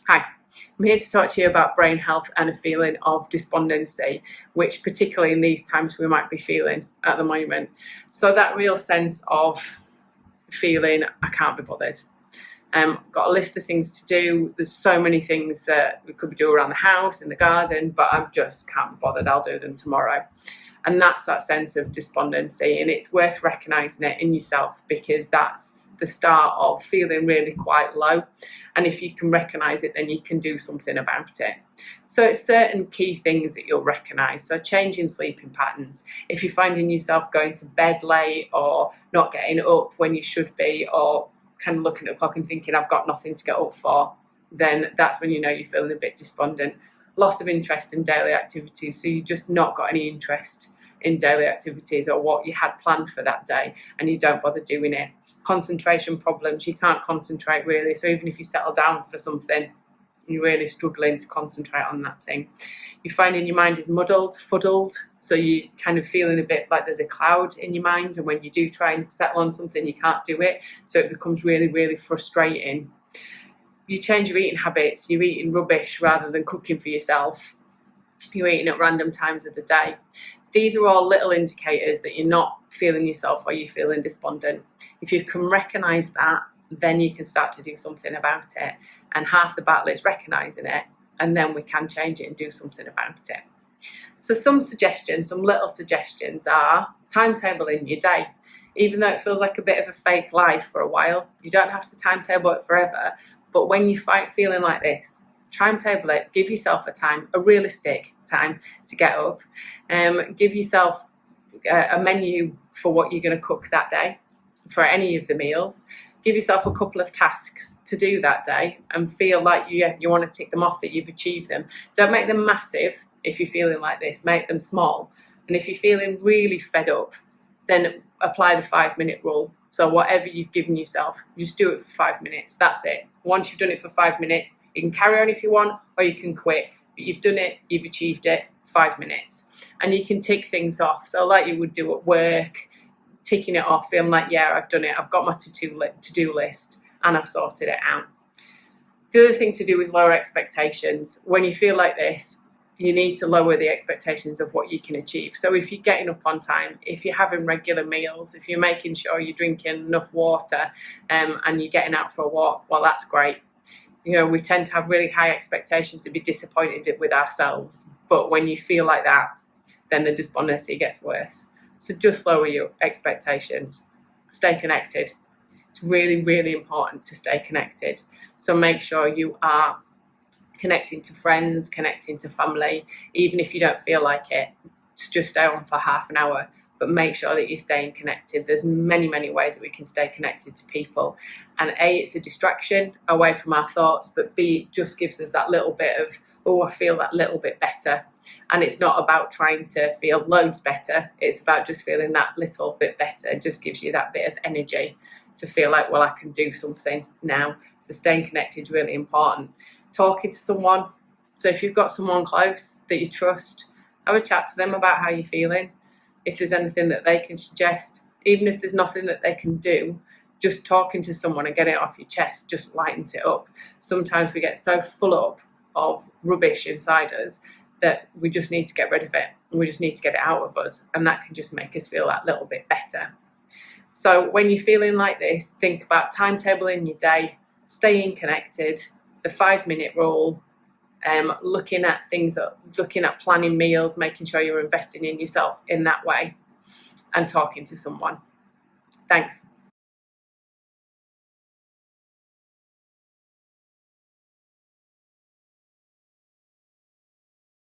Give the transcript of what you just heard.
Hi, I'm here to talk to you about brain health and a feeling of despondency, which particularly in these times we might be feeling at the moment. So that real sense of feeling I can't be bothered. Got a list of things to do. There's so many things that we could be doing around the house, in the garden, but I just can't be bothered. I'll do them tomorrow. And that's that sense of despondency, and it's worth recognising it in yourself because that's the start of feeling really quite low. And if you can recognise it, then you can do something about it. So it's certain key things that you'll recognise. So changing sleeping patterns. If you're finding yourself going to bed late or not getting up when you should be, or kind of looking at the clock and thinking I've got nothing to get up for, then that's when you know you're feeling a bit despondent. Loss of interest in daily activities, so you've just not got any interest in daily activities or what you had planned for that day and you don't bother doing it. Concentration problems, you can't concentrate really, so even if you settle down for something, you're really struggling to concentrate on that thing. You're finding your mind is fuddled, so you kind of feeling a bit like there's a cloud in your mind, and when you do try and settle on something you can't do it, so it becomes really, really frustrating. You change your eating habits, you're eating rubbish rather than cooking for yourself. You're eating at random times of the day. These are all little indicators that you're not feeling yourself or you're feeling despondent. If you can recognise that, then you can start to do something about it. And half the battle is recognising it, and then we can change it and do something about it. So some little suggestions are timetable in your day. Even though it feels like a bit of a fake life for a while, you don't have to timetable it forever. But when you fight feeling like this, timetable it, give yourself a realistic time to get up. Give yourself a menu for what you're going to cook that day for any of the meals. Give yourself a couple of tasks to do that day and feel like you want to tick them off, that you've achieved them. Don't make them massive if you're feeling like this, make them small. And if you're feeling really fed up, then apply the 5-minute rule. So whatever you've given yourself, just do it for 5 minutes. That's it. Once you've done it for 5 minutes, you can carry on if you want, or you can quit. But you've done it, you've achieved it, 5 minutes. And you can tick things off. So like you would do at work, ticking it off, feeling like, yeah, I've done it. I've got my to-do list and I've sorted it out. The other thing to do is lower expectations. When you feel like this, you need to lower the expectations of what you can achieve. So if you're getting up on time, if you're having regular meals, if you're making sure you're drinking enough water and you're getting out for a walk, well, that's great. You know, we tend to have really high expectations to be disappointed with ourselves. But when you feel like that, then the despondency gets worse. So just lower your expectations. Stay connected. It's really, really important to stay connected. So make sure you are connecting to friends, connecting to family, even if you don't feel like it. Just stay on for half an hour, but make sure that you're staying connected. There's many, many ways that we can stay connected to people. And A, it's a distraction away from our thoughts, but B, it just gives us that little bit of, oh, I feel that little bit better. And it's not about trying to feel loads better. It's about just feeling that little bit better. It just gives you that bit of energy to feel like, well, I can do something now. So staying connected is really important. Talking to someone. So if you've got someone close that you trust, have a chat to them about how you're feeling. If there's anything that they can suggest, even if there's nothing that they can do, just talking to someone and getting it off your chest just lightens it up. Sometimes we get so full up of rubbish inside us that we just need to get rid of it, and we just need to get it out of us, and that can just make us feel that little bit better. So when you're feeling like this, think about timetable in your day, staying connected, the 5-minute rule, looking at planning meals, making sure you're investing in yourself in that way, and talking to someone. Thanks.